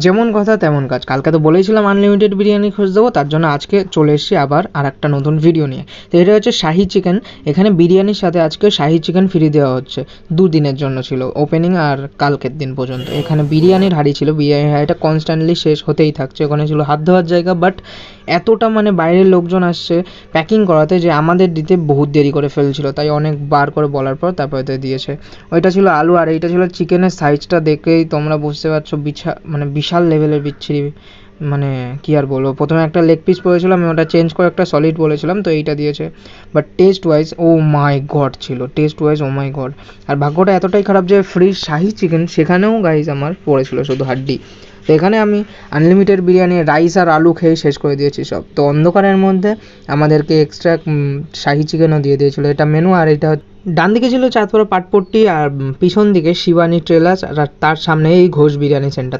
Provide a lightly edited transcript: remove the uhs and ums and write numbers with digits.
যেমন কথা তেমন কাজ। কালকে তো বলেছিলাম আনলিমিটেড বিরিয়ানি খোঁজ দেবো, তার জন্য আজকে চলে এসেছি আবার আর একটা নতুন ভিডিও নিয়ে। তো এটা হচ্ছে শাহি চিকেন। এখানে বিরিয়ানির সাথে আজকে শাহি চিকেন ফ্রি দেওয়া হচ্ছে। 2 দিনের জন্য ছিল ওপেনিং, আর কালকের দিন পর্যন্ত। এখানে বিরিয়ানির হাঁড়ি ছিল, বিরিয়ানির হাঁড়িটা কনস্ট্যান্টলি শেষ হতেই থাকছে। ওখানে ছিল হাত ধোয়ার জায়গা, বাট এতটা মানে বাইরের লোকজন আসছে প্যাকিং করাতে যে আমাদের দিতে বহুত দেরি করে ফেলছিল, তাই অনেকবার করে বলার পর তারপরে তো দিয়েছে। ওইটা ছিল আলু, আর এইটা ছিল চিকেনের সাইজটা দেখেই তোমরা বুঝতে পারছো মানে বিশাল লেভেলের বিচ্ছিরি। মানে কী আর বলবো, প্রথমে একটা লেগ পিস পড়েছিলাম, আমি ওটা চেঞ্জ করে একটা সলিড বলেছিলাম, তো এইটা দিয়েছে। But test wise oh my god ছিল, test wise oh my god. আর ভাগ্যটা এতটাই খারাপ যে ফ্রি শাহি চিকেন সেখানেও গাইজ আমার পড়েছিল শুধু হাড্ডি। তো এখানে আমি আনলিমিটেড বিরিয়ানি রাইস আর আলু খেয়ে শেষ করে দিয়েছি সব। তো অন্ধকারের মধ্যে আমাদেরকে এক্সট্রা শাহি চিকেনও দিয়ে দিয়েছিলো। এটা মেনু। আর এটা ডান দিকে ছিল চাঁদপুরা পাটপট্টি, আর পিছন দিকে শিবানী ট্রেলার্স, আর তার সামনে এই ঘোষ বিরিয়ানি সেন্টার।